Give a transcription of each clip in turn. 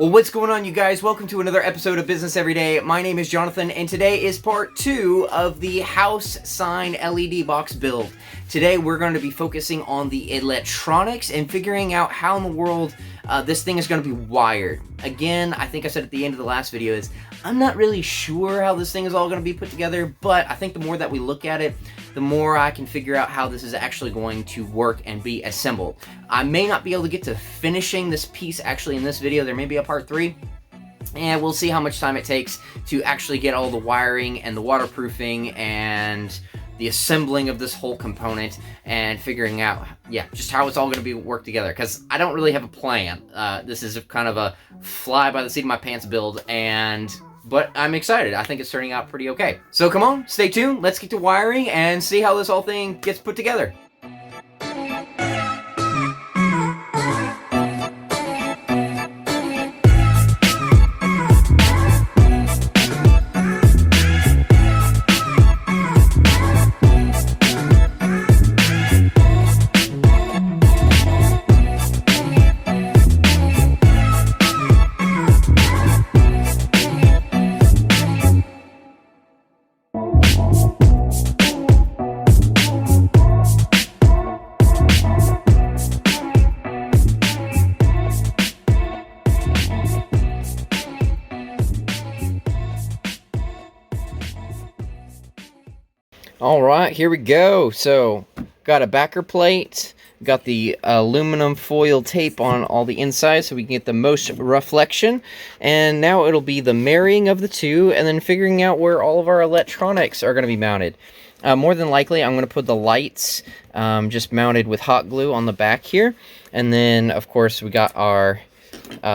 Well, what's going on, you guys? Welcome to another episode of Business Every Day. My name is Jonathan, and today is part 2 of the house sign LED box build. Today, we're going to be focusing on the electronics and figuring out how in the world this thing is going to be wired. Again, I think I said at the end of the last video is, I'm not really sure how this thing is all going to be put together, but I think the more that we look at it, the more I can figure out how this is actually going to work and be assembled. I may not be able to get to finishing this piece actually in this video. There may be a part 3. And we'll see how much time it takes to actually get all the wiring and the waterproofing and the assembling of this whole component and figuring out, just how it's all going to be worked together. Because I don't really have a plan. This is kind of a fly by the seat of my pants build, but I'm excited. I think it's turning out pretty okay. So come on, stay tuned. Let's get to wiring and see how this whole thing gets put together. All right, here we go. So, got a backer plate, got the aluminum foil tape on all the insides so we can get the most reflection, and now it'll be the marrying of the two and then figuring out where all of our electronics are going to be mounted. More than likely, I'm going to put the lights just mounted with hot glue on the back here, and then, of course, we got our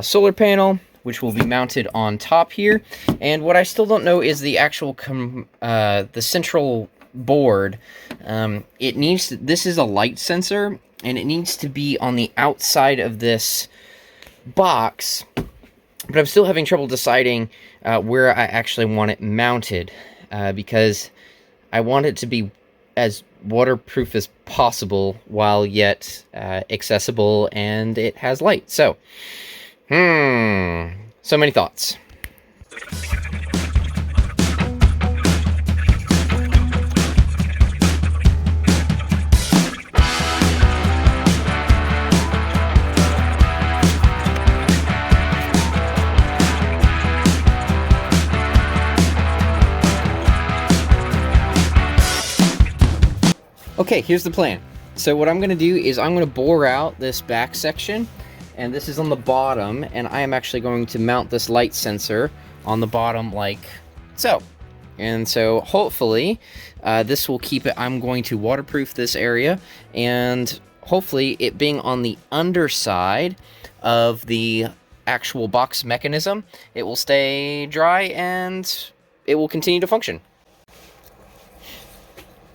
solar panel, which will be mounted on top here, and what I still don't know is the actual the central board. This is a light sensor, and it needs to be on the outside of this box, but I'm still having trouble deciding where I actually want it mounted, because I want it to be as waterproof as possible while yet accessible, and it has light. So many thoughts. Okay, here's the plan. So what I'm going to do is I'm going to bore out this back section, and this is on the bottom, and I am actually going to mount this light sensor on the bottom like so. And so hopefully this will keep it. I'm going to waterproof this area, and hopefully it being on the underside of the actual box mechanism, it will stay dry and it will continue to function.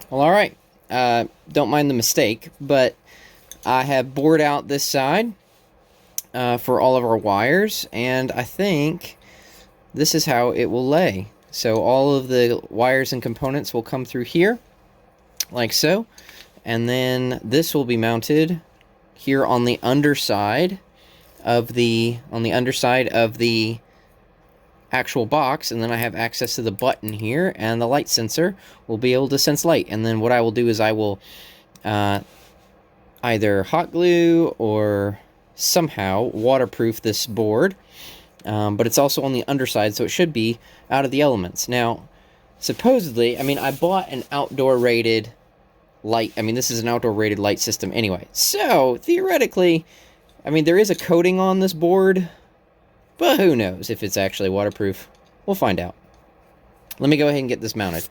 Well, all right. Don't mind the mistake, but I have bored out this side for all of our wires, and I think this is how it will lay. So all of the wires and components will come through here, like so, and then this will be mounted here on the underside of the actual box, and then I have access to the button here, and the light sensor will be able to sense light. And then what I will do is I will either hot glue or somehow waterproof this board, but it's also on the underside, so it should be out of the elements. Now, supposedly, I bought an outdoor rated light. This is an outdoor rated light system anyway, so theoretically, there is a coating on this board, but who knows if it's actually waterproof. We'll find out. Let me go ahead and get this mounted.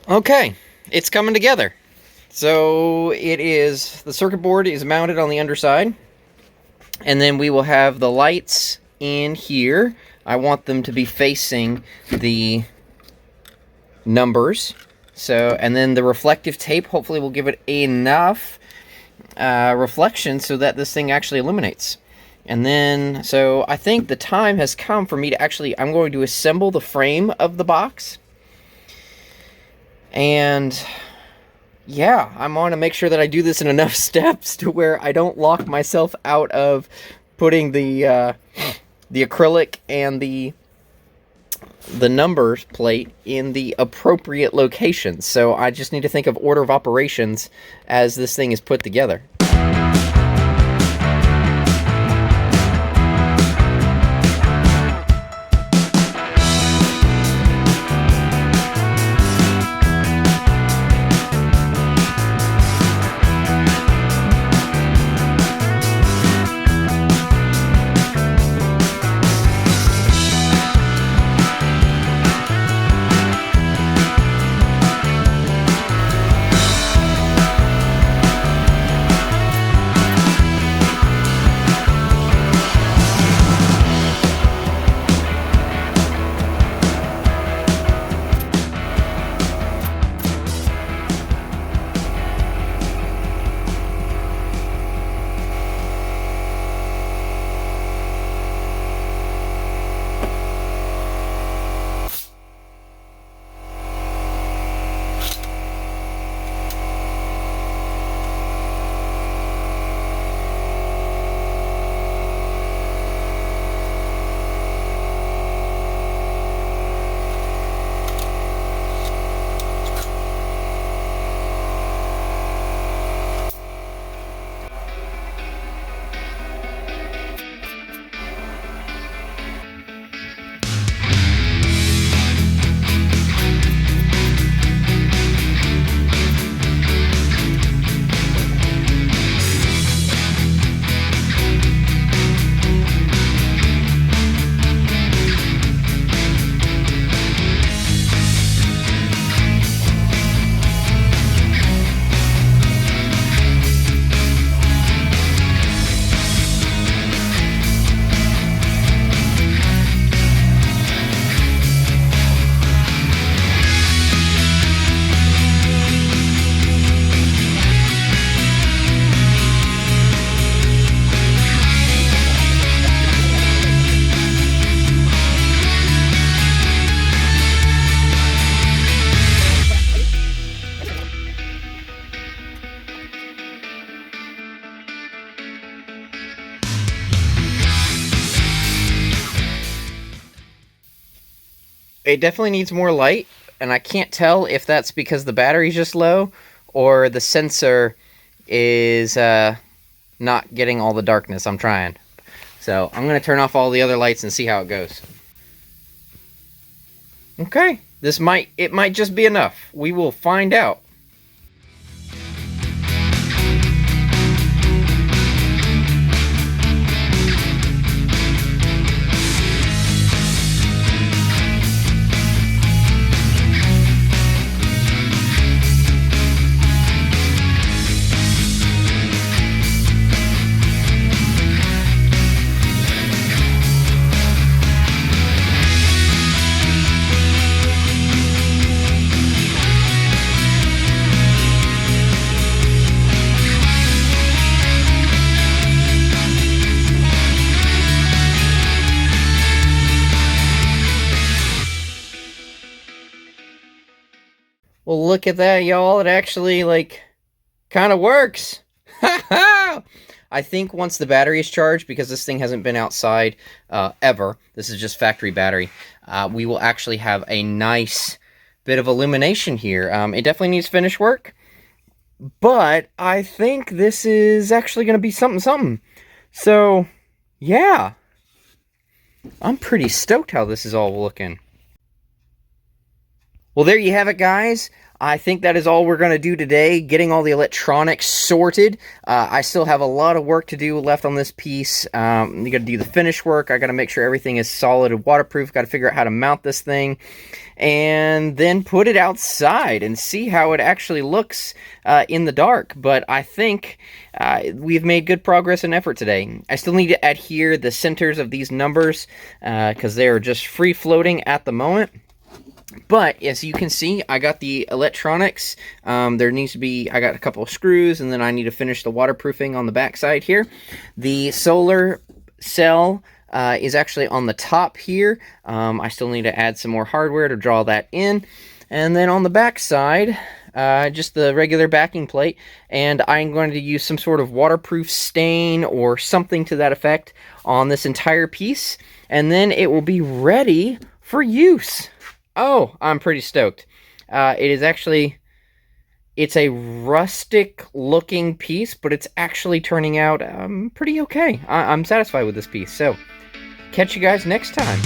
Okay, it's coming together. So it is, the circuit board is mounted on the underside, and then we will have the lights in here. I want them to be facing the numbers. So, and then the reflective tape hopefully will give it enough reflection so that this thing actually illuminates. And then, so I think the time has come for me to actually, I'm going to assemble the frame of the box. And yeah, I'm on to make sure that I do this in enough steps to where I don't lock myself out of putting the acrylic and the numbers plate in the appropriate locations. So I just need to think of order of operations as this thing is put together. It definitely needs more light, and I can't tell if that's because the battery's just low or the sensor is not getting all the darkness I'm trying. So I'm going to turn off all the other lights and see how it goes. Okay, it might just be enough. We will find out. Well, look at that, y'all. It actually, kind of works. I think once the battery is charged, because this thing hasn't been outside ever, this is just factory battery, we will actually have a nice bit of illumination here. It definitely needs finish work, but I think this is actually going to be something. So, yeah. I'm pretty stoked how this is all looking. Well, there you have it, guys. I think that is all we're going to do today, getting all the electronics sorted. I still have a lot of work to do left on this piece. You got to do the finish work. I got to make sure everything is solid and waterproof. Got to figure out how to mount this thing and then put it outside and see how it actually looks in the dark. But I think we've made good progress and effort today. I still need to adhere the centers of these numbers because they are just free floating at the moment. But as you can see, I got the electronics. There needs to be, I got a couple of screws, and then I need to finish the waterproofing on the backside here. The solar cell is actually on the top here. I still need to add some more hardware to draw that in. And then on the backside, just the regular backing plate, and I'm going to use some sort of waterproof stain or something to that effect on this entire piece, and then it will be ready for use. Oh, I'm pretty stoked. It is actually, it's a rustic looking piece, but it's actually turning out pretty okay. I'm satisfied with this piece, so catch you guys next time.